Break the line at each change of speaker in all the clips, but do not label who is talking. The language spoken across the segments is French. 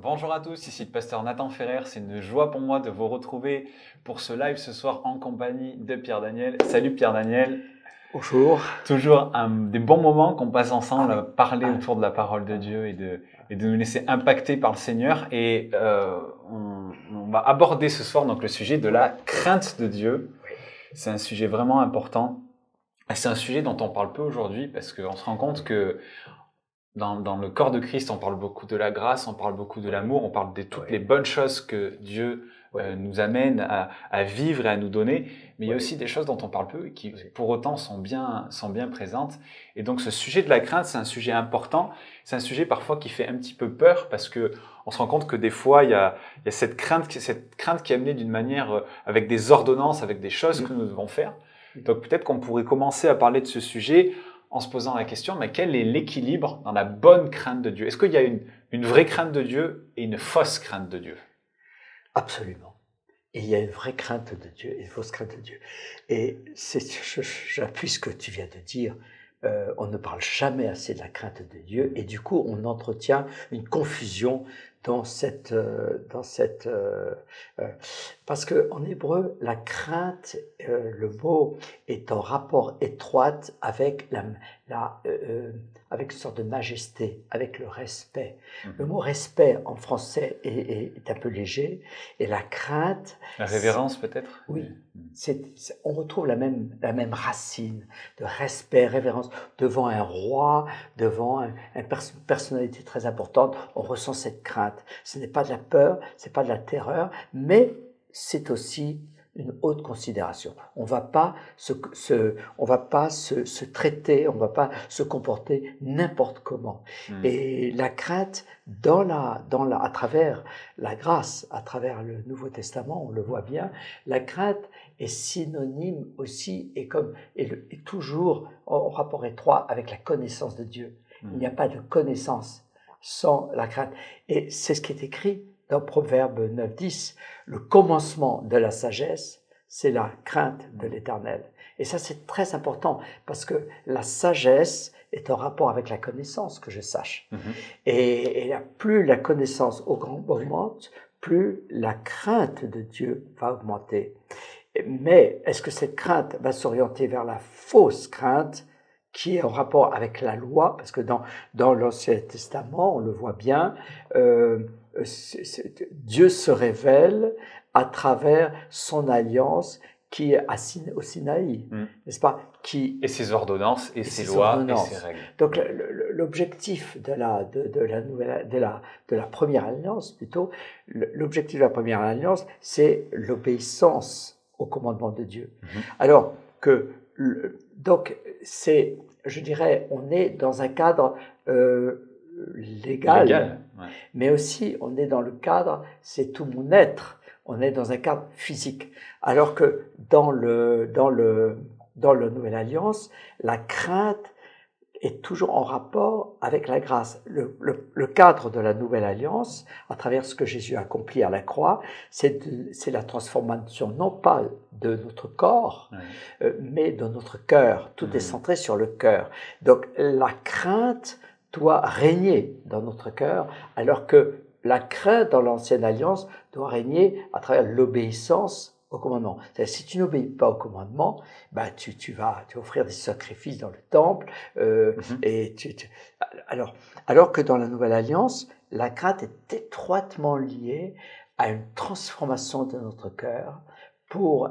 Bonjour à tous, ici le pasteur Nathan Ferrer. C'est une joie pour moi de vous retrouver pour ce live ce soir en compagnie de Pierre Daniel. Salut Pierre Daniel.
Bonjour.
Toujours des bons moments qu'on passe ensemble à parler autour de la parole de Dieu et de nous laisser impacter par le Seigneur. Et on va aborder ce soir donc le sujet de la crainte de Dieu. C'est un sujet vraiment important. C'est un sujet dont on parle peu aujourd'hui parce qu'on se rend compte que dans le corps de Christ, on parle beaucoup de la grâce, on parle beaucoup de l'amour, on parle de toutes les bonnes choses que Dieu nous amène à vivre et à nous donner, mais il y a aussi des choses dont on parle peu et qui pour autant sont bien présentes. Et donc ce sujet de la crainte, c'est un sujet important, c'est un sujet parfois qui fait un petit peu peur parce que on se rend compte que des fois il y a cette crainte qui est amenée d'une manière avec des ordonnances, avec des choses que nous devons faire. Donc peut-être qu'on pourrait commencer à parler de ce sujet en se posant la question, mais quel est l'équilibre dans la bonne crainte de Dieu? Est-ce qu'il y a une vraie crainte de Dieu et une fausse crainte de Dieu?
Absolument. Et il y a une vraie crainte de Dieu et une fausse crainte de Dieu. Et j'appuie ce que tu viens de dire. On ne parle jamais assez de la crainte de Dieu et du coup on entretient une confusion parce que en hébreu la crainte, le mot est en rapport étroit avec avec une sorte de majesté, avec le respect. Le mot respect en français est un peu léger et la crainte,
la révérence peut-être.
Oui, on retrouve la même racine de respect, révérence devant un roi, devant une personnalité très importante. On ressent cette crainte. Ce n'est pas de la peur, ce n'est pas de la terreur, mais c'est aussi une haute considération. On ne va pas se traiter, on ne va pas se comporter n'importe comment. Et la crainte, à travers la grâce, à travers le Nouveau Testament, on le voit bien, la crainte est synonyme aussi et toujours en rapport étroit avec la connaissance de Dieu. Il n'y a pas de connaissance sans la crainte. Et c'est ce qui est écrit dans Proverbe 9-10. Le commencement de la sagesse, c'est la crainte de l'Éternel. Et ça, c'est très important parce que la sagesse est en rapport avec la connaissance, que je sache. Et plus la connaissance augmente, plus la crainte de Dieu va augmenter. Mais est-ce que cette crainte va s'orienter vers la fausse crainte qui est en rapport avec la loi? Parce que dans l'Ancien Testament, on le voit bien, Dieu se révèle à travers son alliance qui est au Sinaï, n'est-ce pas?
Et ses ordonnances, et ses lois, et ses règles.
Donc l'objectif de la première alliance, plutôt, l'objectif de la première alliance, c'est l'obéissance au commandement de Dieu. Alors que, donc, je dirais, on est dans un cadre légal, mais aussi on est dans le cadre, c'est tout mon être. On est dans un cadre physique. Alors que dans la Nouvelle Alliance, la crainte est toujours en rapport avec la grâce. Le cadre de la Nouvelle Alliance, à travers ce que Jésus a accompli à la croix, c'est la transformation non pas de notre corps, mais de notre cœur. Tout est centré sur le cœur. Donc la crainte doit régner dans notre cœur, alors que la crainte dans l'Ancienne Alliance doit régner à travers l'obéissance au commandement. C'est-à-dire, si tu n'obéis pas au commandement, bah, tu vas offrir des sacrifices dans le temple. Alors que dans la Nouvelle Alliance, la crainte est étroitement liée à une transformation de notre cœur pour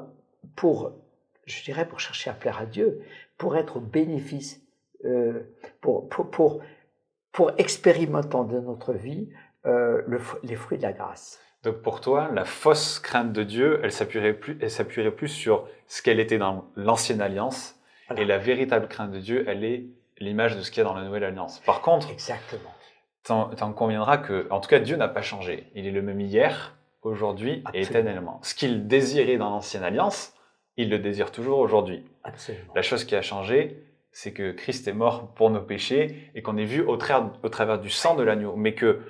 chercher à plaire à Dieu, pour être au bénéfice, pour expérimentant de notre vie les fruits de la grâce.
Donc pour toi, la fausse crainte de Dieu, elle s'appuierait plus sur ce qu'elle était dans l'Ancienne Alliance, voilà. Et la véritable crainte de Dieu, elle est l'image de ce qu'il y a dans la Nouvelle Alliance. Par contre,
exactement.
T'en conviendras que, en tout cas, Dieu n'a pas changé. Il est le même hier, aujourd'hui et éternellement. Ce qu'il désirait dans l'Ancienne Alliance, il le désire toujours aujourd'hui.
Absolument.
La chose qui a changé, c'est que Christ est mort pour nos péchés et qu'on est vu au travers du sang de l'agneau. Mais que,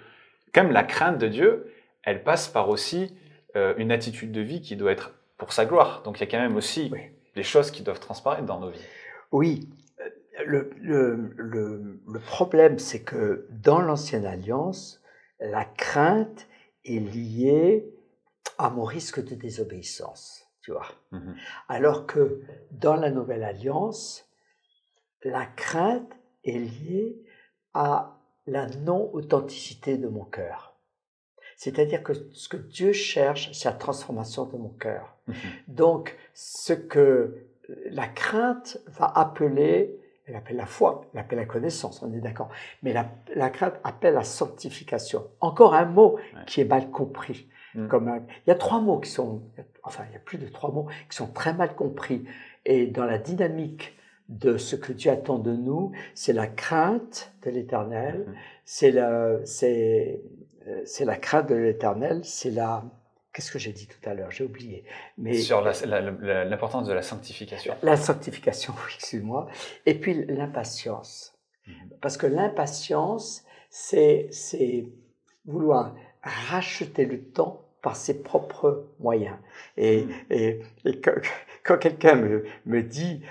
comme la crainte de Dieu, elle passe par aussi une attitude de vie qui doit être pour sa gloire. Donc il y a quand même aussi des choses qui doivent transparaître dans nos vies.
Oui. Le problème, c'est que dans l'Ancienne Alliance, La crainte est liée à mon risque de désobéissance, tu vois. Alors que dans la Nouvelle Alliance, la crainte est liée à la non-authenticité de mon cœur. C'est-à-dire que ce que Dieu cherche, c'est la transformation de mon cœur. Donc, ce que la crainte va appeler, elle appelle la foi, elle appelle la connaissance, on est d'accord. Mais la crainte appelle la sanctification. Encore un mot qui est mal compris. Il y a 3 mots qui sont, enfin, il y a plus de 3 mots qui sont très mal compris. Et dans la dynamique de ce que Dieu attend de nous, c'est la crainte de l'Éternel, c'est la crainte de l'Éternel, c'est la... Qu'est-ce que j'ai dit tout à l'heure? J'ai oublié. Mais
sur l'importance de la sanctification.
La sanctification, oui, excuse-moi. Et puis l'impatience. Parce que l'impatience, c'est vouloir racheter le temps par ses propres moyens. Et quand quelqu'un me dit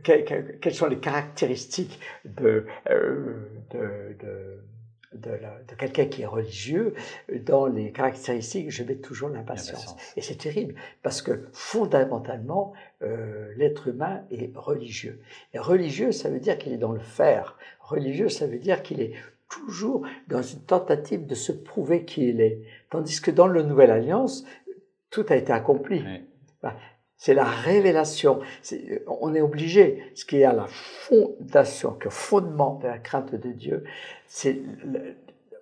quelles sont les caractéristiques de quelqu'un qui est religieux, dans les caractéristiques, je mets toujours l'impatience. Et c'est terrible, parce que fondamentalement, l'être humain est religieux. Et religieux, ça veut dire qu'il est dans le faire. Religieux, ça veut dire qu'il est toujours dans une tentative de se prouver qui il est. Tandis que dans la Nouvelle Alliance, tout a été accompli. Oui. C'est la révélation. On est obligé. Ce qui est à la fondation, le fondement de la crainte de Dieu,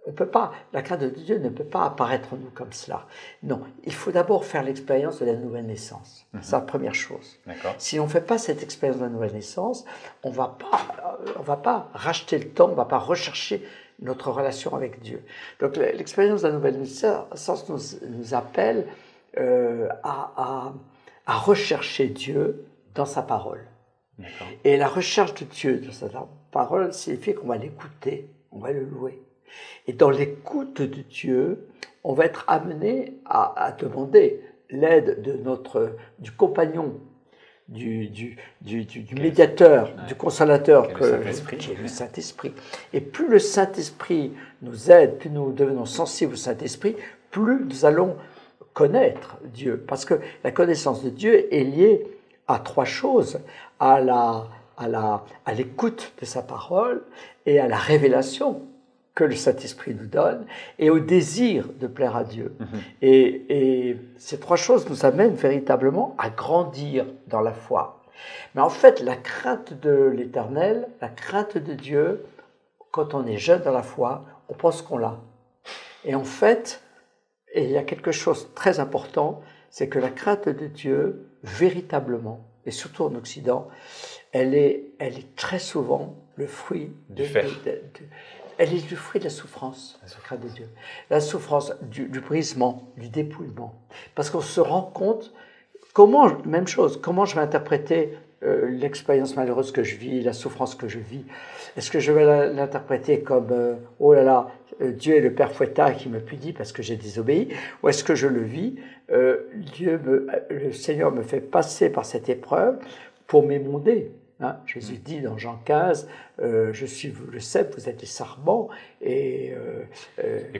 on peut pas. La crainte de Dieu ne peut pas apparaître en nous comme cela. Non, il faut d'abord faire l'expérience de la nouvelle naissance. C'est la première chose. Si on ne fait pas cette expérience de la nouvelle naissance, on va pas racheter le temps, on va pas rechercher notre relation avec Dieu. Donc l'expérience de la nouvelle naissance nous appelle à rechercher Dieu dans sa parole. Et la recherche de Dieu dans sa parole signifie qu'on va l'écouter, on va le louer. Et dans l'écoute de Dieu, on va être amené à demander l'aide du compagnon, du médiateur, du consolateur, qui est le Saint-Esprit. Et plus le Saint-Esprit nous aide, plus nous devenons sensibles au Saint-Esprit, plus nous allons connaître Dieu. Parce que la connaissance de Dieu est liée à 3 choses, à l'écoute de sa parole et à la révélation que le Saint-Esprit nous donne, et au désir de plaire à Dieu. Et ces 3 choses nous amènent véritablement à grandir dans la foi. Mais en fait, la crainte de l'Éternel, la crainte de Dieu, quand on est jeune dans la foi, on pense qu'on l'a. Et en fait, il y a quelque chose de très important, c'est que la crainte de Dieu, véritablement, et surtout en Occident, elle est très souvent le fruit elle est le fruit de la souffrance, la crainte de Dieu. La souffrance du brisement, du dépouillement. Parce qu'on se rend compte, même chose, comment je vais interpréter l'expérience malheureuse que je vis, la souffrance que je vis. Est-ce que je vais l'interpréter comme oh là là, Dieu est le Père fouettard qui me punit parce que j'ai désobéi, ou est-ce que je le vis, le Seigneur me fait passer par cette épreuve pour m'émonder. Jésus dit dans Jean 15, je suis le cep, vous êtes les sarments. Et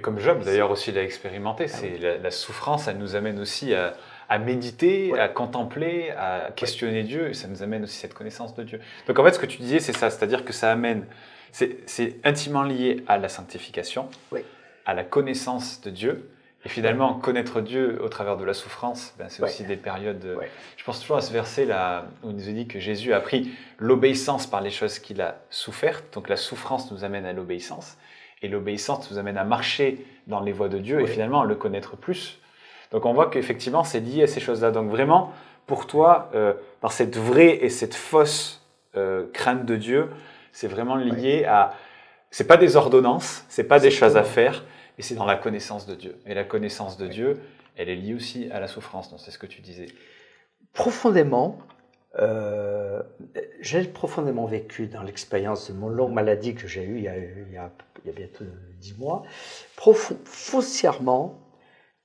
comme Job d'ailleurs aussi l'a expérimenté, c'est la souffrance, elle nous amène aussi à méditer, à contempler, à questionner Dieu, et ça nous amène aussi cette connaissance de Dieu. Donc en fait, ce que tu disais, c'est ça, c'est-à-dire que ça amène, c'est intimement lié à la sanctification, à la connaissance de Dieu, et finalement, connaître Dieu au travers de la souffrance, c'est aussi des périodes... Je pense toujours à ce verset là où il nous dit que Jésus a pris l'obéissance par les choses qu'il a souffertes. Donc la souffrance nous amène à l'obéissance, et l'obéissance nous amène à marcher dans les voies de Dieu, et finalement à le connaître plus. Donc on voit qu'effectivement c'est lié à ces choses-là. Donc vraiment, pour toi, par cette vraie et cette fausse crainte de Dieu, c'est vraiment lié à... C'est pas des ordonnances, c'est pas des choses à faire, et c'est dans la connaissance de Dieu. Et la connaissance de Dieu, elle est liée aussi à la souffrance. Donc c'est ce que tu disais.
Profondément, j'ai profondément vécu dans l'expérience de mon longue maladie que j'ai eue il y a bientôt 10 mois. Foncièrement,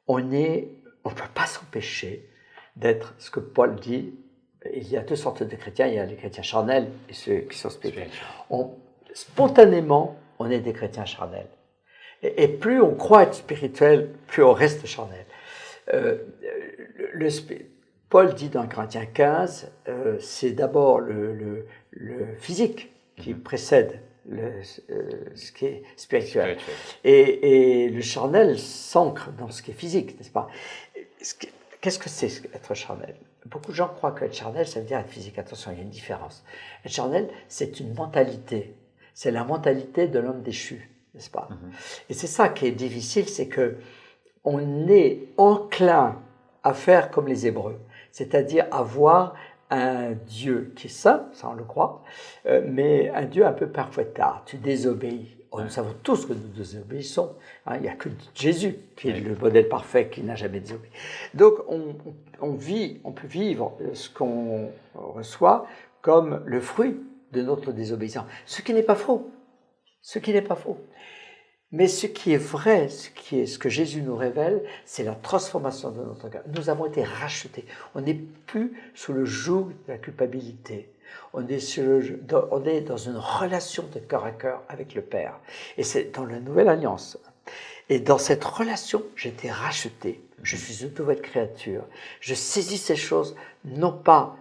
on ne peut pas s'empêcher d'être ce que Paul dit. Il y a 2 sortes de chrétiens. Il y a les chrétiens charnels et ceux qui sont spirituels. Spontanément, on est des chrétiens charnels. Et plus on croit être spirituel, plus on reste charnel. Le, Paul dit dans Corinthiens 15, c'est d'abord le physique qui précède ce qui est spirituel. Et le charnel s'ancre dans ce qui est physique, n'est-ce pas? Qu'est-ce que c'est être charnel? Beaucoup de gens croient qu'être charnel, ça veut dire être physique. Attention, il y a une différence. Être charnel, c'est une mentalité. C'est la mentalité de l'homme déchu, n'est-ce pas? Et c'est ça qui est difficile, c'est que on est enclin à faire comme les Hébreux, c'est-à-dire à voir un Dieu qui est saint, ça on le croit, mais un Dieu un peu parfaiteur. Tu désobéis. Nous savons tous que nous désobéissons. Il n'y a que Jésus qui est le modèle parfait, qui n'a jamais désobéi. Donc on peut vivre ce qu'on reçoit comme le fruit de notre désobéissance. Ce qui n'est pas faux. Ce qui n'est pas faux. Mais ce qui est vrai, ce que Jésus nous révèle, c'est la transformation de notre cœur. Nous avons été rachetés. On n'est plus sous le joug de la culpabilité. On est dans une relation de cœur à cœur avec le Père. Et c'est dans la Nouvelle Alliance. Et dans cette relation, j'ai été racheté. Je suis une nouvelle créature. Je saisis ces choses, non pas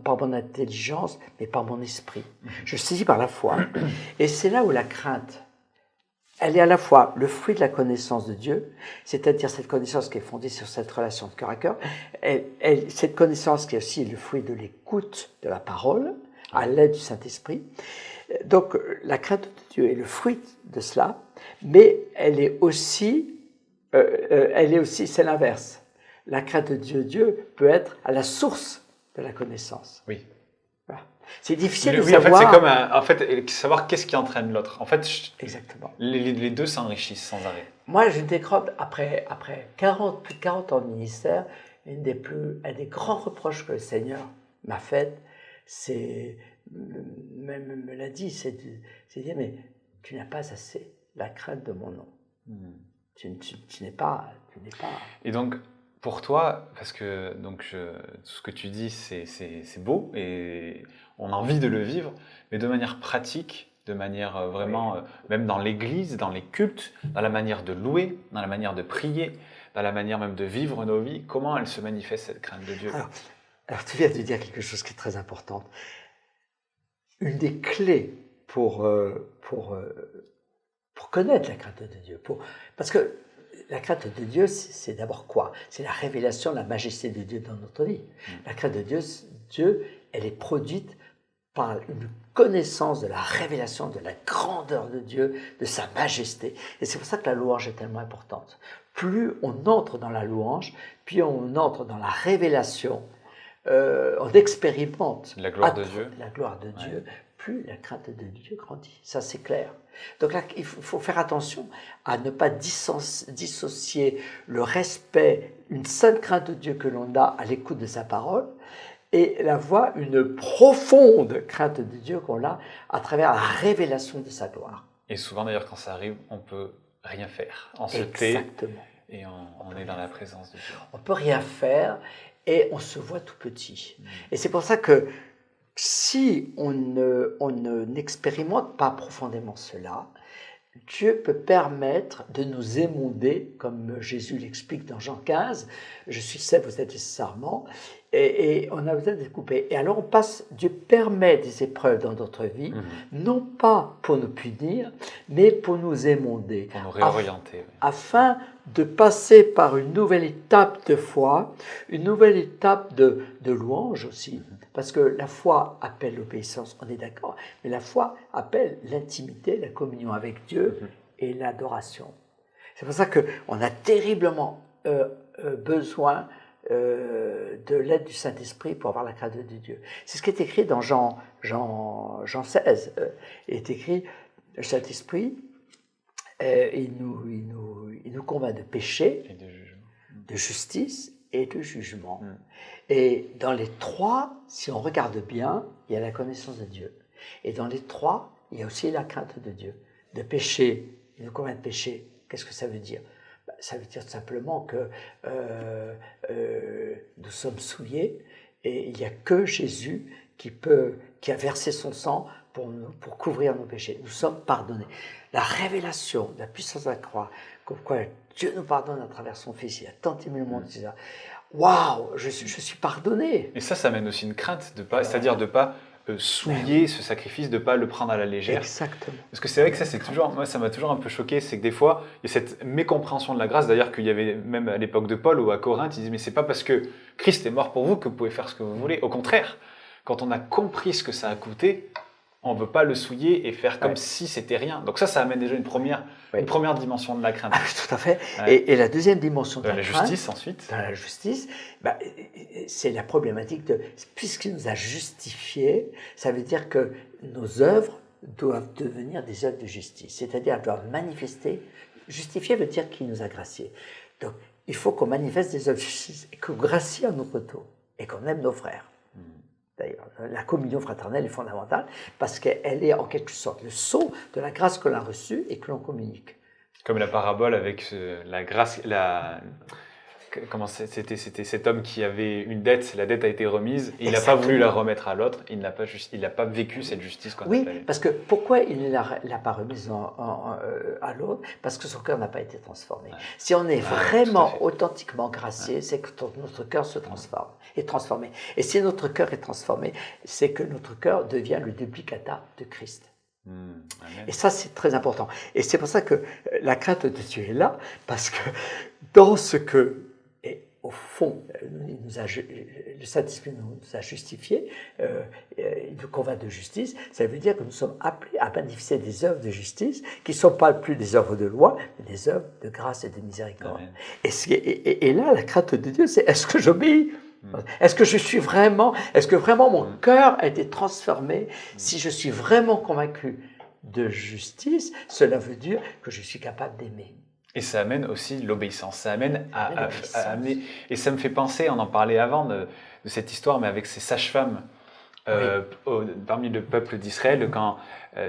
par mon intelligence, mais par mon esprit. Je saisis par la foi. Et c'est là où la crainte, elle est à la fois le fruit de la connaissance de Dieu, c'est-à-dire cette connaissance qui est fondée sur cette relation de cœur à cœur, cette connaissance qui est aussi le fruit de l'écoute de la parole, à l'aide du Saint-Esprit. Donc la crainte de Dieu est le fruit de cela, mais elle est aussi, c'est l'inverse. La crainte de Dieu peut être à la source de la connaissance.
Oui.
Voilà. C'est difficile de
savoir.
savoir.
C'est comme savoir qu'est-ce qui entraîne l'autre. En fait,
exactement.
Les deux s'enrichissent sans arrêt.
Moi, je décrope après plus de 40 ans de ministère, un des grands reproches que le Seigneur m'a fait, c'est, même me l'a dit, c'est de dire, mais tu n'as pas assez la crainte de mon nom. Tu n'es pas.
Et donc, pour toi, parce que tout ce que tu dis, c'est beau et on a envie de le vivre, mais de manière pratique, de manière vraiment, même dans l'église, dans les cultes, dans la manière de louer, dans la manière de prier, dans la manière même de vivre nos vies, comment elle se manifeste cette crainte de Dieu?
Alors tu viens de dire quelque chose qui est très important. Une des clés pour connaître la crainte de Dieu, parce que la crainte de Dieu, c'est d'abord quoi? C'est la révélation de la majesté de Dieu dans notre vie. La crainte de Dieu, elle est produite par une connaissance de la révélation de la grandeur de Dieu, de sa majesté. Et c'est pour ça que la louange est tellement importante. Plus on entre dans la louange, plus on entre dans la révélation, on expérimente
la gloire de Dieu.
La gloire de Dieu, plus la crainte de Dieu grandit. Ça, c'est clair. Donc là, il faut faire attention à ne pas dissocier le respect, une sainte crainte de Dieu que l'on a à l'écoute de sa parole, et une profonde crainte de Dieu qu'on a à travers la révélation de sa gloire.
Et souvent d'ailleurs quand ça arrive, on peut rien faire. On se tait et on est dans la présence de Dieu.
On peut rien faire et on se voit tout petit. Et c'est pour ça que si on n'expérimente pas profondément cela, Dieu peut permettre de nous émonder, comme Jésus l'explique dans Jean 15, « Je suis seul, vous êtes les sarments », et on a besoin de couper. Et alors Dieu permet des épreuves dans notre vie, non pas pour nous punir, mais pour nous émonder.
Pour nous réorienter.
Afin de passer par une nouvelle étape de foi, une nouvelle étape de louange aussi. Parce que la foi appelle l'obéissance, on est d'accord, mais la foi appelle l'intimité, la communion avec Dieu et l'adoration. C'est pour ça qu'on a terriblement besoin de l'aide du Saint-Esprit pour avoir la crainte de Dieu. C'est ce qui est écrit dans Jean 16. Il est écrit, le Saint-Esprit, il nous convainc de péché,
et de jugement,
de justice et de jugement. Et dans les trois, si on regarde bien, il y a la connaissance de Dieu. Et dans les trois, il y a aussi la crainte de Dieu. De péché, il nous convainc de péché. Qu'est-ce que ça veut dire? Ça veut dire tout simplement que nous sommes souillés et il n'y a que Jésus qui a versé son sang pour couvrir nos péchés. Nous sommes pardonnés. La révélation de la puissance de la croix, comme quoi Dieu nous pardonne à travers son Fils, il a tant aimé le monde, etc. Waouh, je suis pardonné.
Et ça mène aussi une crainte, c'est-à-dire de ne pas souiller ce sacrifice, de ne pas le prendre à la légère.
Exactement.
Parce que c'est vrai que ça, moi, ça m'a toujours un peu choqué, c'est que des fois, il y a cette mécompréhension de la grâce, d'ailleurs qu'il y avait même à l'époque de Paul ou à Corinthe, ils disaient, mais c'est pas parce que Christ est mort pour vous que vous pouvez faire ce que vous voulez. Au contraire, quand on a compris ce que ça a coûté, on ne veut pas le souiller et faire comme si c'était rien. Donc ça amène déjà une première dimension de la crainte.
Ah, tout à fait. Ouais. Et la deuxième dimension de la crainte,
justice ensuite.
Dans la justice, c'est la problématique de, puisqu'il nous a justifiés, ça veut dire que nos œuvres doivent devenir des œuvres de justice. C'est-à-dire elles doivent manifester. Justifier veut dire qu'il nous a graciés. Donc il faut qu'on manifeste des œuvres de justice et qu'on gracie à notre tour et qu'on aime nos frères. D'ailleurs, la communion fraternelle est fondamentale parce qu'elle est en quelque sorte le sceau de la grâce que l'on a reçue et que l'on communique.
Comme la parabole avec la grâce, c'était cet homme qui avait une dette, la dette a été remise, et il n'a pas voulu la remettre à l'autre, il n'a pas vécu cette justice qu'on
Oui,
appelle.
parce que pourquoi il ne l'a pas remise à l'autre? Parce que son cœur n'a pas été transformé. Ouais. Si on est vraiment authentiquement gracié, c'est que notre cœur se transforme, est transformé. Et si notre cœur est transformé, c'est que notre cœur devient le duplicata de Christ. Et ça, c'est très important. Et c'est pour ça que la crainte de Dieu est là, parce que dans ce que, et au fond, le Saint-Esprit nous a justifiés, il nous convainc de justice, ça veut dire que nous sommes appelés à manifester des œuvres de justice qui ne sont pas plus des œuvres de loi, mais des œuvres de grâce et de miséricorde. Et là, la crainte de Dieu, c'est est-ce que j'obéis ? Est-ce que vraiment mon cœur a été transformé? Si je suis vraiment convaincu de justice, cela veut dire que je suis capable d'aimer.
Et ça amène aussi l'obéissance, ça amène à amener, et ça me fait penser, on en parlait avant de cette histoire, mais avec ces sages-femmes parmi le peuple d'Israël, quand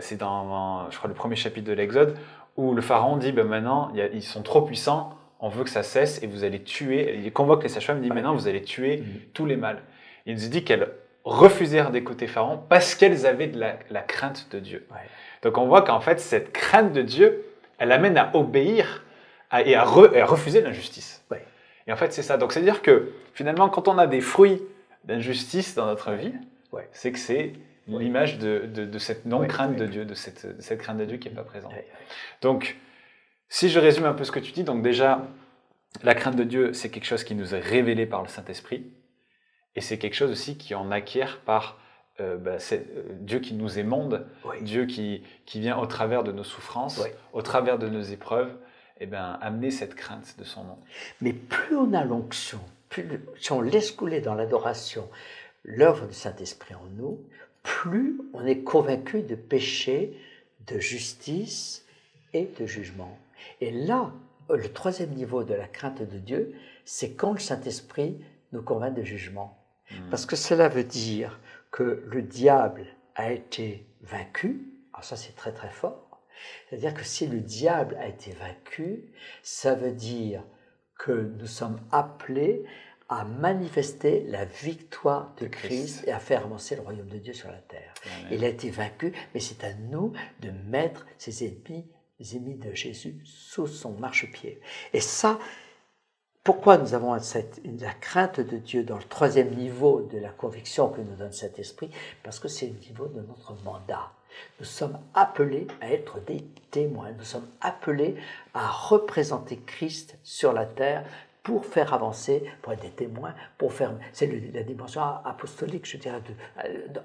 c'est dans, je crois, le premier chapitre de l'Exode, où le pharaon dit, maintenant, ils sont trop puissants, on veut que ça cesse et vous allez tuer. Il convoque les sages-femmes, il dit maintenant vous allez tuer tous les mâles. Il nous dit qu'elles refusèrent d'écouter Pharaon parce qu'elles avaient de la crainte de Dieu. Ouais. Donc on voit qu'en fait cette crainte de Dieu, elle amène à obéir et à refuser l'injustice. Ouais. Et en fait c'est ça. Donc c'est à dire que finalement quand on a des fruits d'injustice dans notre vie, c'est que c'est l'image de cette non-crainte de Dieu, de cette crainte de Dieu qui n'est pas présente. Donc si je résume un peu ce que tu dis, donc déjà, la crainte de Dieu, c'est quelque chose qui nous est révélé par le Saint-Esprit, et c'est quelque chose aussi qui en acquiert par Dieu qui nous émonde, Dieu qui vient au travers de nos souffrances, au travers de nos épreuves, amener cette crainte de son nom.
Mais plus on a l'onction, si on laisse couler dans l'adoration l'œuvre du Saint-Esprit en nous, plus on est convaincu de péché, de justice et de jugement. Et là, le troisième niveau de la crainte de Dieu, c'est quand le Saint-Esprit nous convainc de jugement. Parce que cela veut dire que le diable a été vaincu. Alors ça, c'est très très fort. C'est-à-dire que si le diable a été vaincu, ça veut dire que nous sommes appelés à manifester la victoire de Christ et à faire avancer le royaume de Dieu sur la terre. Amen. Il a été vaincu, mais c'est à nous de mettre ses ennemis, les ennemis de Jésus, sous son marchepied. Et ça, pourquoi nous avons la crainte de Dieu dans le troisième niveau de la conviction que nous donne cet esprit? Parce que c'est le niveau de notre mandat. Nous sommes appelés à être des témoins, nous sommes appelés à représenter Christ sur la terre pour faire avancer, pour être des témoins, c'est la dimension apostolique, je dirais,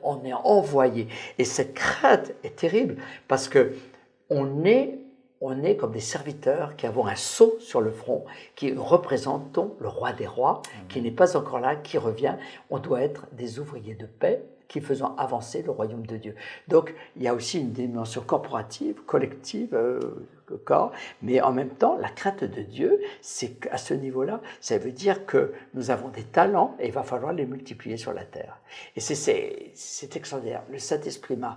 on est envoyé. Et cette crainte est terrible parce que on est comme des serviteurs qui avons un sceau sur le front, qui représentons le roi des rois, qui n'est pas encore là, qui revient. On doit être des ouvriers de paix qui faisons avancer le royaume de Dieu. Donc, il y a aussi une dimension corporative, collective, corps, mais en même temps, la crainte de Dieu, c'est qu'à ce niveau-là, ça veut dire que nous avons des talents et il va falloir les multiplier sur la terre. Et c'est extraordinaire. Le Saint-Esprit m'a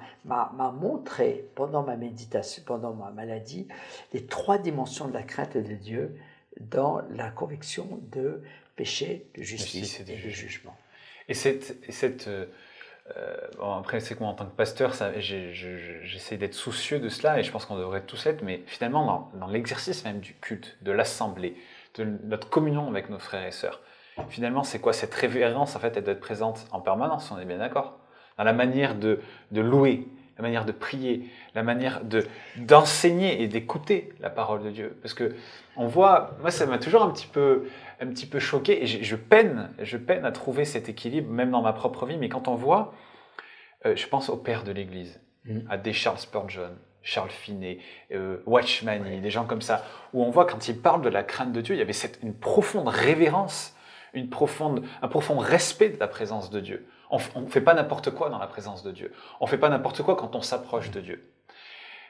montré, pendant ma méditation, pendant ma maladie, les trois dimensions de la crainte de Dieu dans la conviction de péché, de justice et de jugement.
Et cette Bon, après, c'est que moi, en tant que pasteur, j'essaie d'être soucieux de cela et je pense qu'on devrait tous l'être, mais finalement, dans l'exercice même du culte, de l'assemblée, de notre communion avec nos frères et sœurs, finalement, c'est quoi cette révérence, en fait, elle doit être présente en permanence, on est bien d'accord? Dans la manière de louer, la manière de prier, la manière d'enseigner et d'écouter la parole de Dieu. Parce que on voit, moi, ça m'a toujours un petit peu choqué et je peine à trouver cet équilibre, même dans ma propre vie, mais quand on voit, je pense aux pères de l'Église, à des Charles Spurgeon, Charles Finney, Watchman, des gens comme ça, où on voit quand ils parlent de la crainte de Dieu, il y avait une profonde révérence, un profond respect de la présence de Dieu. On ne fait pas n'importe quoi dans la présence de Dieu. On ne fait pas n'importe quoi quand on s'approche de Dieu.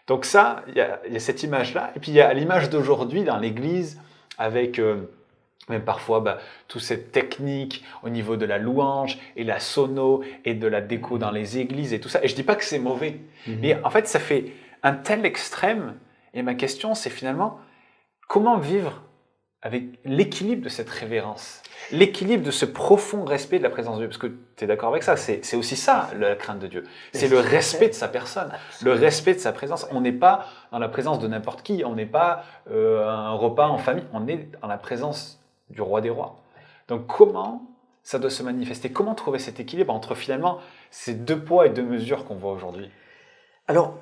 Donc ça, il y a cette image-là. Et puis il y a l'image d'aujourd'hui dans l'Église avec même parfois toutes ces techniques au niveau de la louange et la sono et de la déco dans les églises et tout ça. Et je ne dis pas que c'est mauvais. Mais en fait, ça fait un tel extrême. Et ma question, c'est finalement, comment vivre avec l'équilibre de cette révérence, l'équilibre de ce profond respect de la présence de Dieu? Parce que tu es d'accord avec ça, c'est aussi ça la crainte de Dieu. C'est le respect de sa personne, le respect de sa présence. On n'est pas dans la présence de n'importe qui, on n'est pas un repas en famille, on est dans la présence du roi des rois. Donc comment ça doit se manifester? Comment trouver cet équilibre entre finalement ces deux poids et deux mesures qu'on voit aujourd'hui?
Alors,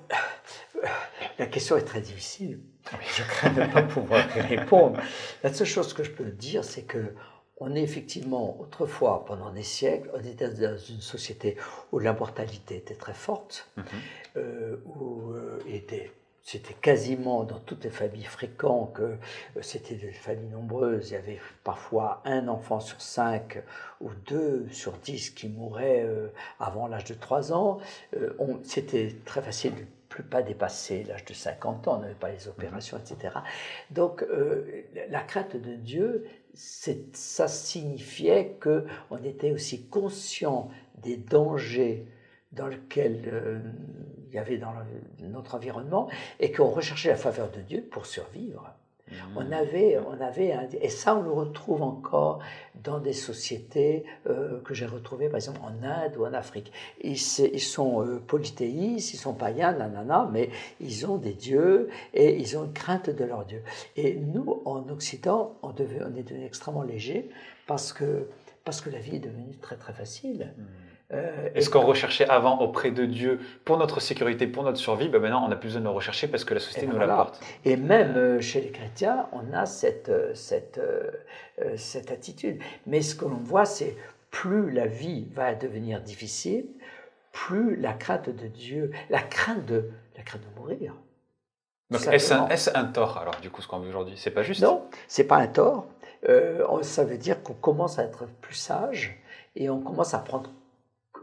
la question est très difficile. Je crains de ne pas pouvoir y répondre. La seule chose que je peux dire, c'est que on est effectivement, autrefois, pendant des siècles, on était dans une société où la mortalité était très forte, où c'était quasiment dans toutes les familles fréquent que c'était des familles nombreuses. Il y avait parfois un enfant sur 5 ou 2 sur 10 qui mouraient avant l'âge de 3 ans. C'était très facile de ne pas dépasser l'âge de 50 ans, on n'avait pas les opérations, etc. Donc la crainte de Dieu, ça signifiait qu'on était aussi conscient des dangers dans lequel il y avait dans notre environnement et qu'on recherchait la faveur de Dieu pour survivre. On avait et ça on le retrouve encore dans des sociétés que j'ai retrouvées par exemple en Inde ou en Afrique. Ils sont polythéistes, ils sont païens, nanana, mais ils ont des dieux et ils ont une crainte de leurs dieux. Et nous en Occident, on est devenu extrêmement léger parce que la vie est devenue très très facile.
Est-ce qu'on recherchait avant auprès de Dieu pour notre sécurité, pour notre survie? Maintenant, on n'a plus besoin de le rechercher parce que la société nous l'apporte.
Et même chez les chrétiens, on a cette attitude. Mais ce que l'on voit, c'est plus la vie va devenir difficile, plus la crainte de Dieu, la crainte de mourir.
Donc est-ce un tort alors du coup ce qu'on vit aujourd'hui? C'est pas juste?
Non, c'est pas un tort. Ça veut dire qu'on commence à être plus sage et on commence à prendre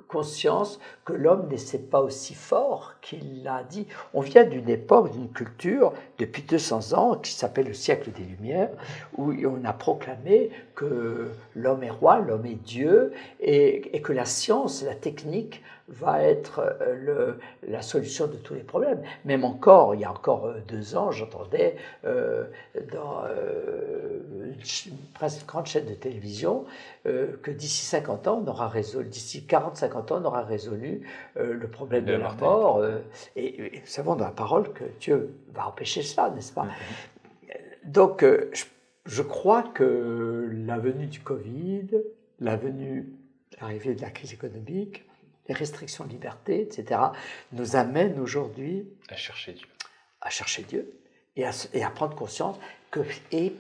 conscience que l'homme n'est pas aussi fort qu'il l'a dit. On vient d'une époque, d'une culture, depuis 200 ans, qui s'appelle le siècle des Lumières, où on a proclamé que l'homme est roi, l'homme est Dieu, et que la science, la technique va être la solution de tous les problèmes. Même encore, il y a encore 2 ans, j'entendais dans une grande chaîne de télévision que d'ici 50 ans, on aura résolu, d'ici 40-50 ans, on aura résolu le problème de la mort. Et nous savons dans la parole que Dieu va empêcher cela, n'est-ce pas? Donc, je crois que la venue du Covid, l'arrivée de la crise économique, les restrictions de liberté, etc., nous amènent aujourd'hui
à chercher
Dieu et à prendre conscience et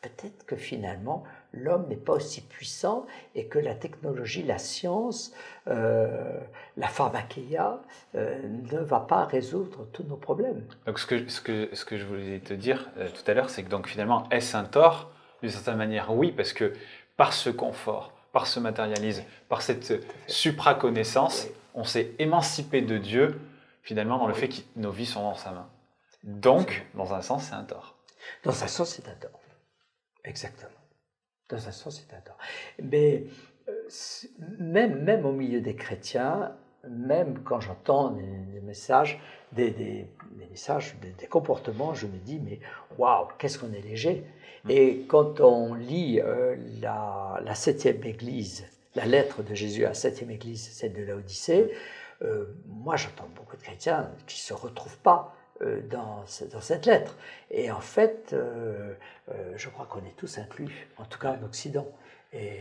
peut-être que finalement l'homme n'est pas aussi puissant et que la technologie, la science, la pharmakeia ne va pas résoudre tous nos problèmes.
Donc ce que je voulais te dire tout à l'heure, c'est que donc finalement est-ce un tort? D'une certaine manière, oui, parce que par ce confort, par ce matérialisme, par cette supra-connaissance, on s'est émancipé de Dieu, finalement, dans le fait que nos vies sont dans sa main. Donc, dans un sens, c'est un tort.
Dans un sens, c'est un tort. Exactement. Dans un sens, c'est un tort. Mais même au milieu des chrétiens, même quand j'entends des messages, des comportements, je me dis, mais waouh, qu'est-ce qu'on est léger. Et quand on lit la 7e Église, la lettre de Jésus à la 7e église, celle de Laodicée, moi j'entends beaucoup de chrétiens qui ne se retrouvent pas dans cette lettre. Et en fait, je crois qu'on est tous inclus, en tout cas en Occident. Et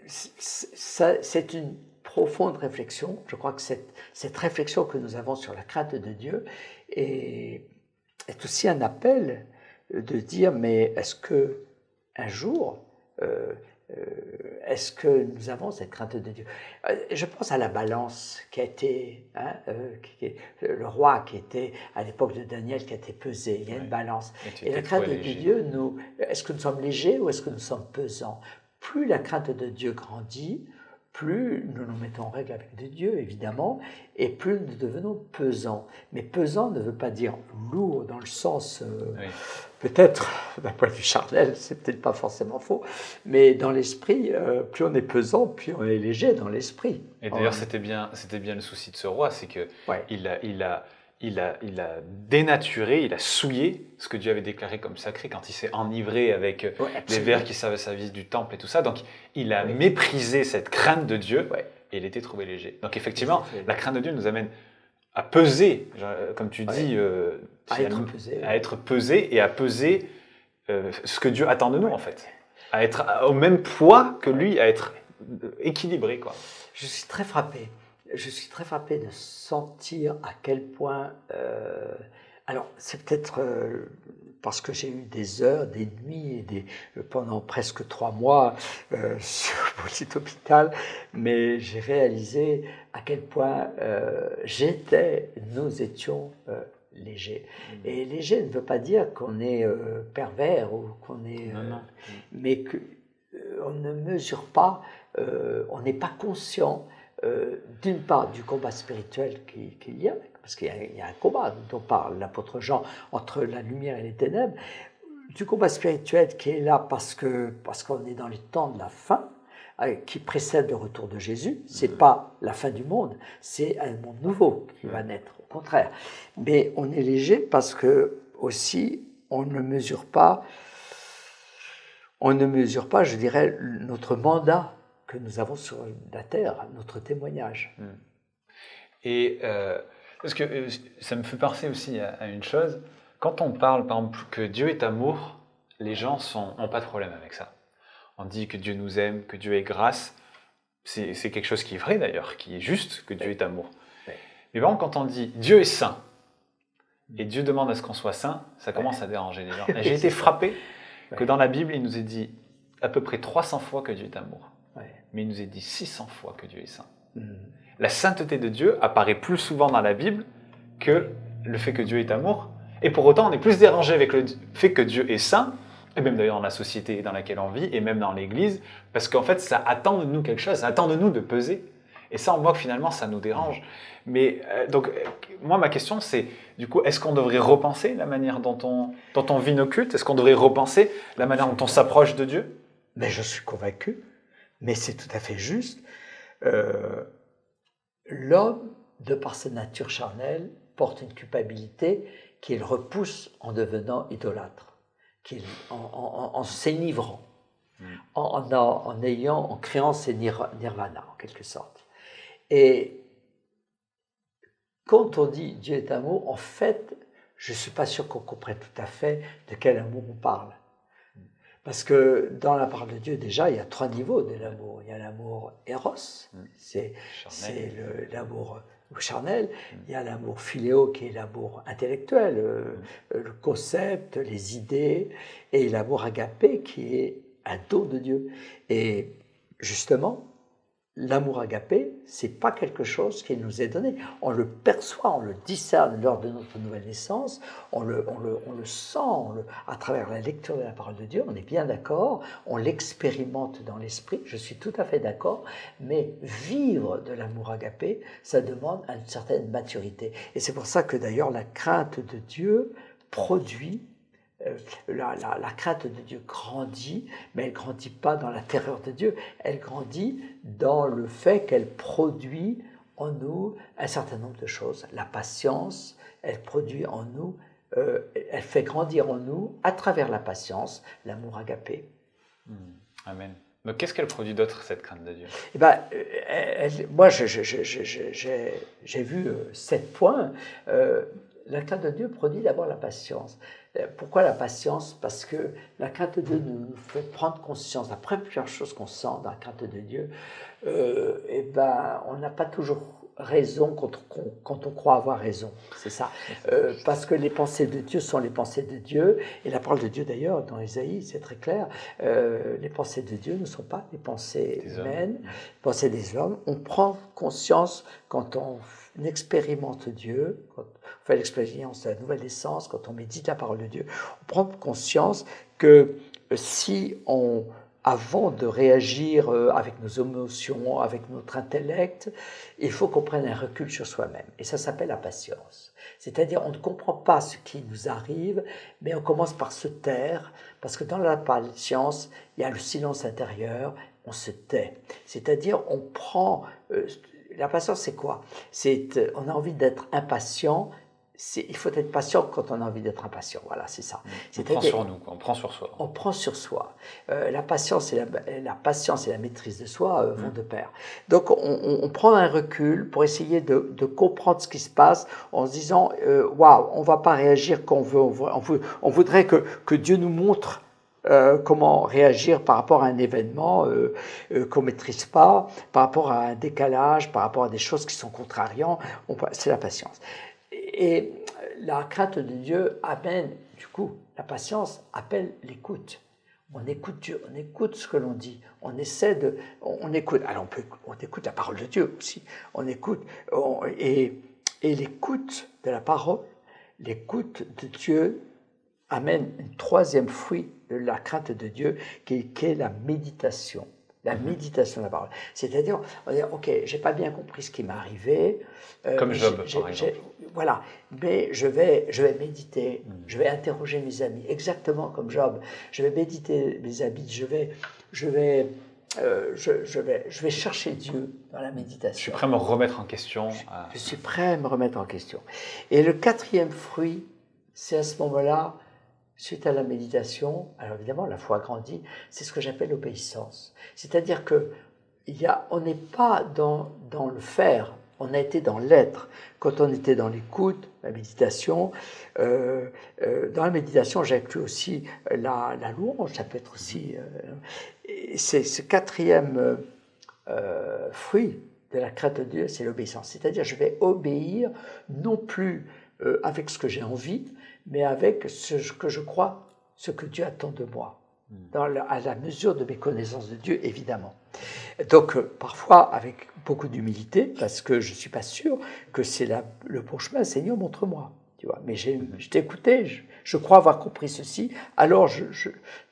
c'est une profonde réflexion. Je crois que cette réflexion que nous avons sur la crainte de Dieu est aussi un appel de dire, mais est-ce que un jour, est-ce que nous avons cette crainte de Dieu? Je pense à la balance qui a été, le roi qui était à l'époque de Daniel qui a été pesé. Il y a une balance. Et la crainte de Dieu, est-ce que nous sommes légers ou est-ce que nous sommes pesants? Plus la crainte de Dieu grandit, plus nous nous mettons en règle avec Dieu, évidemment, et plus nous devenons pesants. Mais pesant ne veut pas dire lourd dans le sens, peut-être, d'un point de vue charnel, c'est peut-être pas forcément faux, mais dans l'esprit, plus on est pesant, plus on est léger dans l'esprit.
Et d'ailleurs, c'était bien le souci de ce roi, c'est que il a dénaturé, il a souillé ce que Dieu avait déclaré comme sacré quand il s'est enivré avec les vers qui servaient sa vie du temple et tout ça. Donc, il a méprisé cette crainte de Dieu et il était trouvé léger. Donc, effectivement, la crainte de Dieu nous amène à peser, comme tu dis, à être pesé et à peser ce que Dieu attend de nous, en fait. À être au même poids que lui, à être équilibré, quoi.
Je suis très frappé. Je suis très frappé de sentir à quel point... alors, c'est peut-être parce que j'ai eu des heures, des nuits, pendant presque 3 mois sur mon petit hôpital, mais j'ai réalisé à quel point nous étions légers. Et léger ne veut pas dire qu'on est pervers ou qu'on est... mais qu'on ne mesure pas, on n'est pas conscient d'une part du combat spirituel qu'il y a, parce qu'il y a un combat dont parle l'apôtre Jean entre la lumière et les ténèbres, du combat spirituel qui est là parce qu'on est dans les temps de la fin, qui précède le retour de Jésus. C'est pas la fin du monde, c'est un monde nouveau qui va naître, au contraire. Mais on est léger parce que aussi on ne mesure pas, je dirais, notre mandat que nous avons sur la terre, notre témoignage.
Et parce que ça me fait penser aussi à une chose, quand on parle par exemple que Dieu est amour, les gens n'ont pas de problème avec ça. On dit que Dieu nous aime, que Dieu est grâce, c'est quelque chose qui est vrai d'ailleurs, qui est juste, que Dieu est amour. Mais par contre, quand on dit Dieu est saint, et Dieu demande à ce qu'on soit saint, ça commence à déranger les gens. J'ai été frappé que dans la Bible, il nous est dit à peu près 300 fois que Dieu est amour. Mais il nous est dit 600 fois que Dieu est saint. La sainteté de Dieu apparaît plus souvent dans la Bible que le fait que Dieu est amour. Et pour autant, on est plus dérangé avec le fait que Dieu est saint, et même d'ailleurs dans la société dans laquelle on vit, et même dans l'Église, parce qu'en fait, ça attend de nous quelque chose, ça attend de nous de peser. Et ça, on voit que finalement, ça nous dérange. Mais donc, moi, ma question, c'est, du coup, est-ce qu'on devrait repenser la manière dont on vit nos cultes? Est-ce qu'on devrait repenser la manière dont on s'approche de Dieu?
Mais je suis convaincu, mais c'est tout à fait juste. L'homme, de par sa nature charnelle, porte une culpabilité qu'il repousse en devenant idolâtre, en s'énivrant, en créant ses nirvana, en quelque sorte. Et quand on dit Dieu est amour, en fait, je ne suis pas sûr qu'on comprenne tout à fait de quel amour on parle. Parce que dans la parole de Dieu, déjà, il y a 3 niveaux de l'amour. Il y a l'amour éros, c'est l'amour charnel. Il y a l'amour philéo, qui est l'amour intellectuel, le concept, les idées. Et l'amour agapé, qui est un don de Dieu. Et justement, l'amour agapé, c'est pas quelque chose qui nous est donné. On le perçoit, on le discerne lors de notre nouvelle naissance, on le sent à travers la lecture de la parole de Dieu, on est bien d'accord, on l'expérimente dans l'esprit, je suis tout à fait d'accord, mais vivre de l'amour agapé, ça demande une certaine maturité. Et c'est pour ça que d'ailleurs la crainte de Dieu produit la crainte de Dieu grandit, mais elle ne grandit pas dans la terreur de Dieu, elle grandit dans le fait qu'elle produit en nous un certain nombre de choses. La patience, elle produit en nous, elle fait grandir en nous, à travers la patience, l'amour agapé.
Amen. Donc, qu'est-ce qu'elle produit d'autre, cette crainte de Dieu?
Eh ben, moi, j'ai vu 7 points. La crainte de Dieu produit d'abord la patience. Pourquoi la patience? Parce que la crainte de Dieu nous fait prendre conscience. La première chose qu'on sent dans la crainte de Dieu, eh ben, on n'a pas toujours raison quand on croit avoir raison. C'est ça. Parce que les pensées de Dieu sont les pensées de Dieu. Et la parole de Dieu, d'ailleurs, dans Ésaïe, c'est très clair. Les pensées de Dieu ne sont pas les pensées humaines, les pensées des hommes. On prend conscience quand on expérimente Dieu, quand on fait l'expérience de la nouvelle naissance, quand on médite la parole de Dieu, on prend conscience que si on, avant de réagir avec nos émotions, avec notre intellect, il faut qu'on prenne un recul sur soi-même. Et ça s'appelle la patience. C'est-à-dire, on ne comprend pas ce qui nous arrive, mais on commence par se taire, parce que dans la patience, il y a le silence intérieur, on se tait. C'est-à-dire, on prend... la patience, c'est quoi? On a envie d'être impatient. Il faut être patient quand on a envie d'être impatient. Voilà, c'est ça.
On prend sur nous, quoi. On prend sur soi.
On prend sur soi. La patience et la maîtrise de soi vont de pair. Donc, on prend un recul pour essayer de comprendre ce qui se passe en se disant waouh, on ne va pas réagir quand on voudrait que Dieu nous montre comment réagir par rapport à un événement qu'on ne maîtrise pas, par rapport à un décalage, par rapport à des choses qui sont contrariantes. C'est la patience. Et la crainte de Dieu amène, du coup, la patience appelle l'écoute. On écoute Dieu, on écoute ce que l'on dit, on essaie de... On écoute, alors on écoute la parole de Dieu aussi, on écoute, et l'écoute de la parole, l'écoute de Dieu amène un troisième fruit de la crainte de Dieu, qui est la méditation. La méditation de la parole. C'est-à-dire, on va dire, ok, j'ai pas bien compris ce qui m'est arrivé.
Comme Job, par exemple.
Voilà, mais je vais méditer, je vais interroger mes amis, exactement comme Job. Je vais méditer mes amis, je vais chercher Dieu dans la méditation.
Je suis prêt à me remettre en question.
Je suis prêt à me remettre en question. Et le quatrième fruit, c'est à ce moment-là, suite à la méditation, alors évidemment la foi grandit, c'est ce que j'appelle l'obéissance. C'est-à-dire on n'est pas dans le faire, on a été dans l'être. Quand on était dans l'écoute, la méditation, dans la méditation j'inclus aussi la louange, ça peut être aussi... c'est ce quatrième fruit de la crainte de Dieu, c'est l'obéissance. C'est-à-dire je vais obéir non plus avec ce que j'ai envie, mais avec ce que je crois, ce que Dieu attend de moi, à la mesure de mes connaissances de Dieu, évidemment. Donc, parfois, avec beaucoup d'humilité, parce que je ne suis pas sûr que c'est le bon chemin, Seigneur, montre-moi. Tu vois, mais je t'ai écouté, je crois avoir compris ceci, alors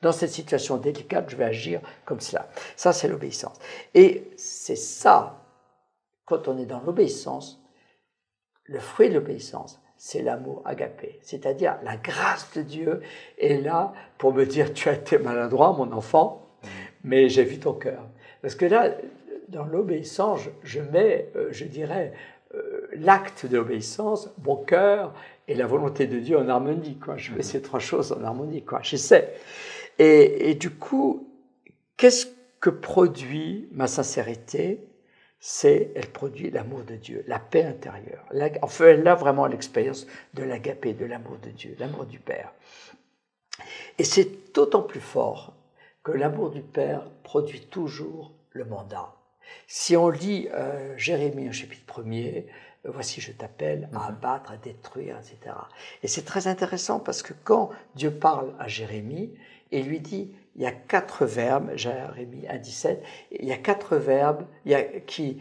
dans cette situation délicate, je vais agir comme cela. Ça, c'est l'obéissance. Et c'est ça, quand on est dans l'obéissance, le fruit de l'obéissance, c'est l'amour agapé, c'est-à-dire la grâce de Dieu est là pour me dire tu as été maladroit mon enfant, mais j'ai vu ton cœur. Parce que là, dans l'obéissance, je mets, je dirais, l'acte de l'obéissance, mon cœur et la volonté de Dieu en harmonie, quoi. Je mets ces trois choses en harmonie, quoi. J'essaie. Et du coup, qu'est-ce que produit ma sincérité? Elle produit l'amour de Dieu, la paix intérieure. Enfin, elle a vraiment l'expérience de l'agapé, de l'amour de Dieu, l'amour du Père. Et c'est d'autant plus fort que l'amour du Père produit toujours le mandat. Si on lit Jérémie au chapitre 1er, voici je t'appelle à abattre, à détruire, etc. Et c'est très intéressant parce que quand Dieu parle à Jérémie, il lui dit, il y a 4 verbes, Jérémie 1,17, il y a 4 verbes qui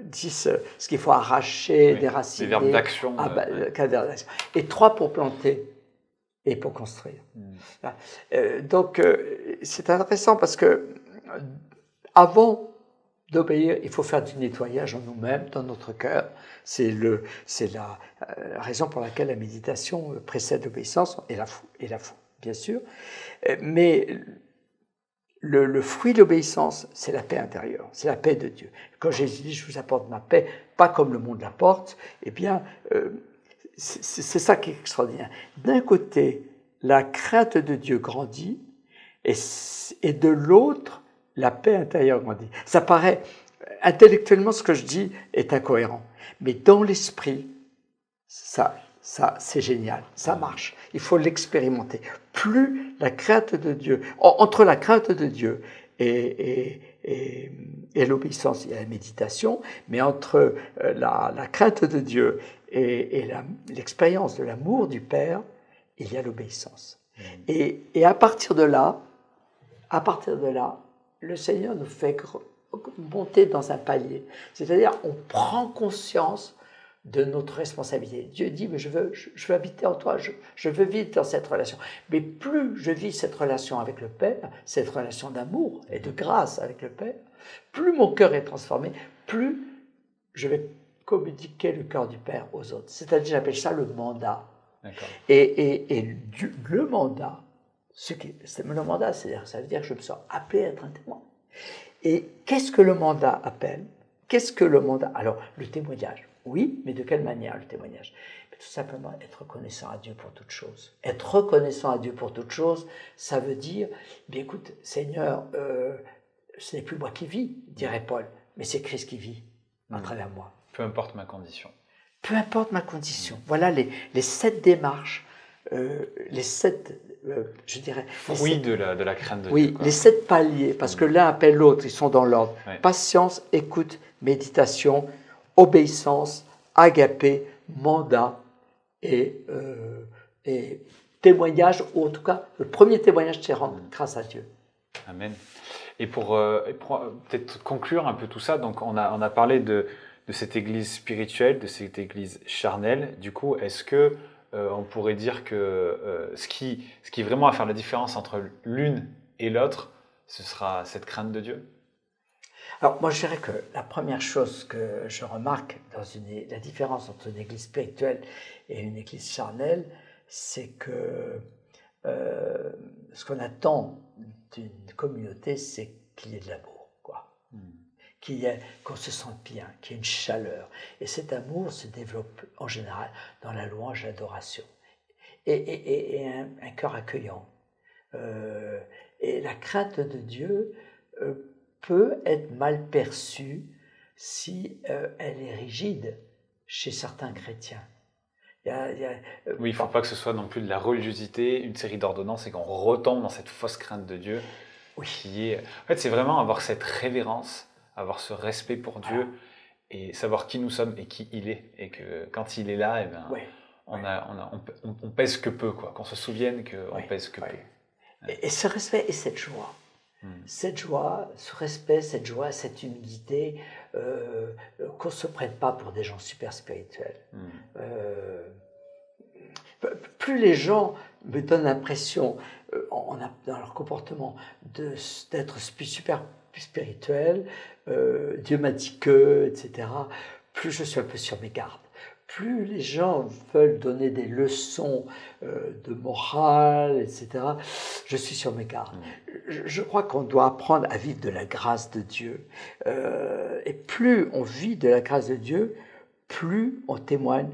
disent ce qu'il faut arracher, déraciner.
Des verbes d'action.
Et 3 pour planter et pour construire. Donc, c'est intéressant parce que avant d'obéir, il faut faire du nettoyage en nous-mêmes, dans notre cœur. C'est la raison pour laquelle la méditation précède l'obéissance et la foi, bien sûr. Mais le fruit de l'obéissance, c'est la paix intérieure, c'est la paix de Dieu. Quand Jésus dit « je vous apporte ma paix », pas comme le monde l'apporte, eh bien, c'est ça qui est extraordinaire. D'un côté, la crainte de Dieu grandit, et de l'autre, la paix intérieure grandit. Ça paraît, intellectuellement, ce que je dis est incohérent. Mais dans l'esprit, ça c'est génial, ça marche. Il faut l'expérimenter. Plus la crainte de Dieu, entre la crainte de Dieu et l'obéissance, il y a la méditation, mais entre la crainte de Dieu et l'expérience de l'amour du Père, il y a l'obéissance. Et à partir de là, le Seigneur nous fait monter dans un palier. C'est-à-dire, on prend conscience de notre responsabilité. Dieu dit, mais je veux habiter en toi, je veux vivre dans cette relation. Mais plus je vis cette relation avec le Père, cette relation d'amour et de grâce avec le Père, plus mon cœur est transformé, plus je vais communiquer le cœur du Père aux autres. C'est-à-dire, j'appelle ça le mandat. Et le mandat, le mandat, ça veut dire que je me sens appelé à être un témoin. Et qu'est-ce que le mandat appelle? Qu'est-ce que le mandat? Alors, le témoignage. Oui, mais de quelle manière le témoignage? Tout simplement être reconnaissant à Dieu pour toute chose. Être reconnaissant à Dieu pour toute chose, ça veut dire, bien écoute, Seigneur, ce n'est plus moi qui vis, dirait Paul, mais c'est Christ qui vit à travers moi.
Peu importe ma condition.
Peu importe ma condition. Voilà les 7 démarches, les 7, je dirais...
Fruits de la crainte de Dieu.
Oui, les 7 paliers, parce que l'un appelle l'autre, ils sont dans l'ordre. Ouais. Patience, écoute, méditation, obéissance, agapé, mandat et témoignage, ou en tout cas, le premier témoignage, c'est rendre grâce à Dieu.
Amen. Et pour peut-être conclure un peu tout ça, donc on a parlé de cette église spirituelle, de cette église charnelle. Du coup, est-ce que on pourrait dire que ce qui vraiment va faire la différence entre l'une et l'autre, ce sera cette crainte de Dieu?
Alors, moi, je dirais que la première chose que je remarque dans la différence entre une église spirituelle et une église charnelle, c'est que ce qu'on attend d'une communauté, c'est qu'il y ait de l'amour, quoi. Qu'on se sente bien, qu'il y ait une chaleur. Et cet amour se développe en général dans la louange, l'adoration. Et un cœur accueillant. Et la crainte de Dieu peut être mal perçue si elle est rigide chez certains chrétiens.
Oui, il ne faut pas que ce soit non plus de la religiosité, une série d'ordonnances et qu'on retombe dans cette fausse crainte de Dieu. Oui. En fait, c'est vraiment avoir cette révérence, avoir ce respect pour Dieu et savoir qui nous sommes et qui il est. Et que quand il est là, eh bien, on pèse que peu, quoi. Qu'on se souvienne qu'on pèse que peu.
Et ce respect et cette joie. Cette joie, ce respect, cette joie, cette humilité, qu'on ne se prenne pas pour des gens super spirituels. Plus les gens me donnent l'impression, dans leur comportement, d'être super spirituels, Dieu m'a dit que, etc., plus je suis un peu sur mes gardes. Plus les gens veulent donner des leçons de morale, etc., je suis sur mes gardes. Je crois qu'on doit apprendre à vivre de la grâce de Dieu. Et plus on vit de la grâce de Dieu, plus on témoigne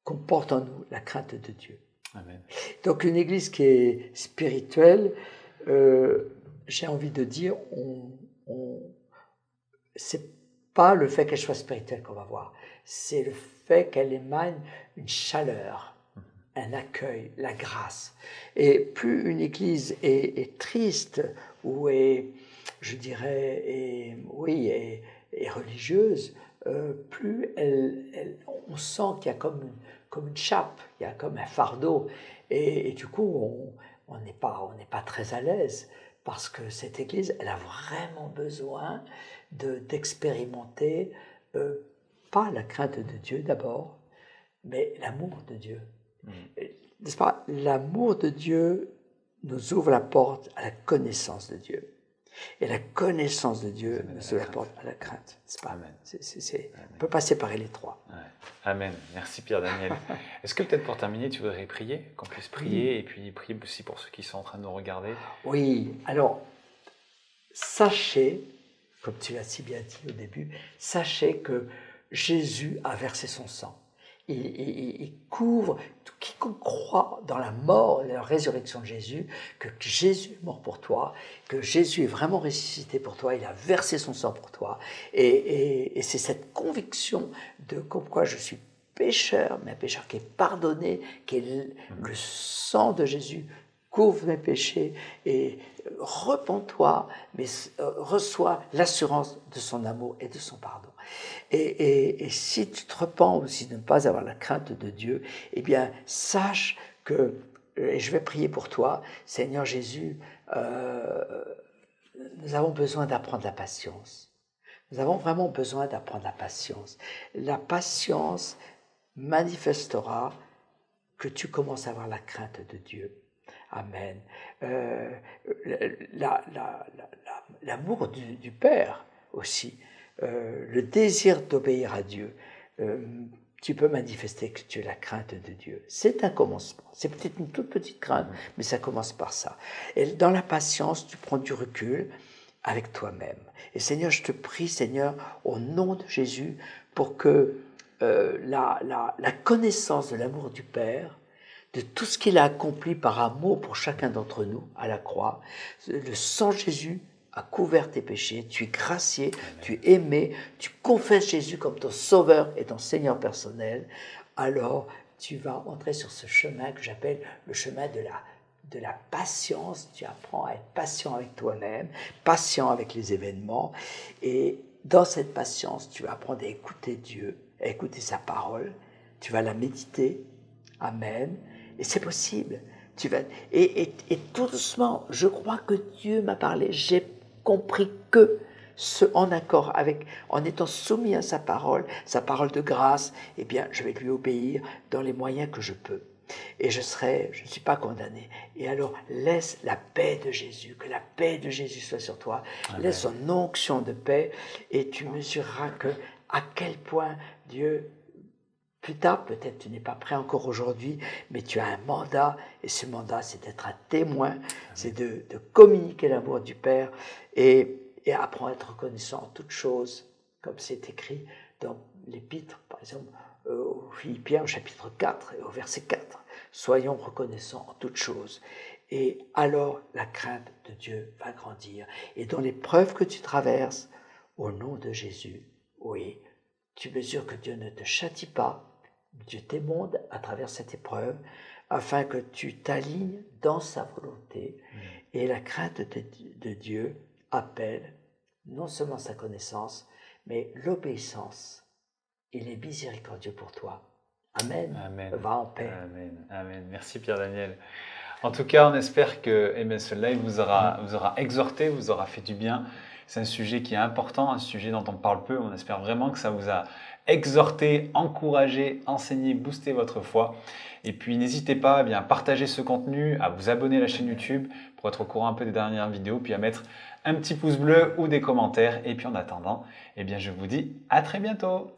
qu'on porte en nous la crainte de Dieu.
Amen.
Donc une église qui est spirituelle, j'ai envie de dire, c'est pas le fait qu'elle soit spirituelle qu'on va voir, c'est le fait qu'elle émane une chaleur, un accueil, la grâce. Et plus une église est triste ou est, je dirais, est religieuse, plus on sent qu'il y a comme une chape, il y a comme un fardeau. Et du coup, on n'est pas très à l'aise parce que cette église, elle a vraiment besoin d'expérimenter pas la crainte de Dieu d'abord, mais l'amour de Dieu. N'est-ce pas? L'amour de Dieu nous ouvre la porte à la connaissance de Dieu. Et la connaissance de Dieu nous ouvre la porte à la crainte. N'est-ce pas?
Amen.
On ne peut pas séparer les trois.
Ouais. Amen. Merci Pierre-Daniel. Est-ce que peut-être pour terminer, tu voudrais prier? Qu'on puisse prier et puis prier aussi pour ceux qui sont en train de nous regarder?
Oui, alors, sachez, comme tu l'as si bien dit au début, sachez que Jésus a versé son sang. Il couvre quiconque croit dans la mort et la résurrection de Jésus, que Jésus est mort pour toi, que Jésus est vraiment ressuscité pour toi, il a versé son sang pour toi. Et c'est cette conviction de comme quoi je suis pécheur, mais un pécheur qui est pardonné, qui est le sang de Jésus couvre mes péchés et repens-toi, mais reçois l'assurance de son amour et de son pardon. Et si tu te repens aussi de ne pas avoir la crainte de Dieu, eh bien, sache que, et je vais prier pour toi, Seigneur Jésus, nous avons besoin d'apprendre la patience. Nous avons vraiment besoin d'apprendre la patience. La patience manifestera que tu commences à avoir la crainte de Dieu. Amen. L'amour du Père aussi, le désir d'obéir à Dieu, tu peux manifester que tu as la crainte de Dieu. C'est un commencement. C'est peut-être une toute petite crainte, mais ça commence par ça. Et dans la patience, tu prends du recul avec toi-même. Et Seigneur, je te prie, Seigneur, au nom de Jésus, pour que la connaissance de l'amour du Père, de tout ce qu'il a accompli par amour pour chacun d'entre nous à la croix, le sang de Jésus a couvert tes péchés, tu es gracié, tu es aimé, tu confesses Jésus comme ton sauveur et ton Seigneur personnel, alors tu vas entrer sur ce chemin que j'appelle le chemin de la patience. Tu apprends à être patient avec toi-même, patient avec les événements, et dans cette patience, tu vas apprendre à écouter Dieu, à écouter sa parole, tu vas la méditer. Amen. Et c'est possible. Et tout doucement, je crois que Dieu m'a parlé. J'ai compris que en accord avec, en étant soumis à sa parole de grâce, eh bien, je vais lui obéir dans les moyens que je peux. Et je ne suis pas condamné. Et alors, laisse la paix de Jésus, que la paix de Jésus soit sur toi. Amen. Laisse son onction de paix, et tu mesureras à quel point Dieu. Plus tard, peut-être tu n'es pas prêt encore aujourd'hui, mais tu as un mandat, et ce mandat, c'est d'être un témoin, c'est de communiquer l'amour du Père, et apprendre à être reconnaissant en toutes choses, comme c'est écrit dans l'Épître, par exemple, aux Philippiens, au chapitre 4 et au verset 4. Soyons reconnaissants en toutes choses. Et alors, la crainte de Dieu va grandir. Et dans l'épreuve que tu traverses, au nom de Jésus, oui, tu mesures que Dieu ne te châtie pas, Dieu t'émonde à travers cette épreuve afin que tu t'alignes dans sa volonté. Et la crainte de Dieu appelle non seulement sa connaissance, mais l'obéissance. Il est miséricordieux pour toi. Amen.
Amen.
Va en paix.
Amen. Amen. Merci Pierre-Daniel. En tout cas, on espère que ce live vous aura exhorté, vous aura fait du bien. C'est un sujet qui est important, un sujet dont on parle peu. On espère vraiment que ça vous a exhorté, encouragé, enseigné, boosté votre foi. Et puis, n'hésitez pas à partager ce contenu, à vous abonner à la chaîne YouTube pour être au courant un peu des dernières vidéos, puis à mettre un petit pouce bleu ou des commentaires. Et puis, en attendant, je vous dis à très bientôt.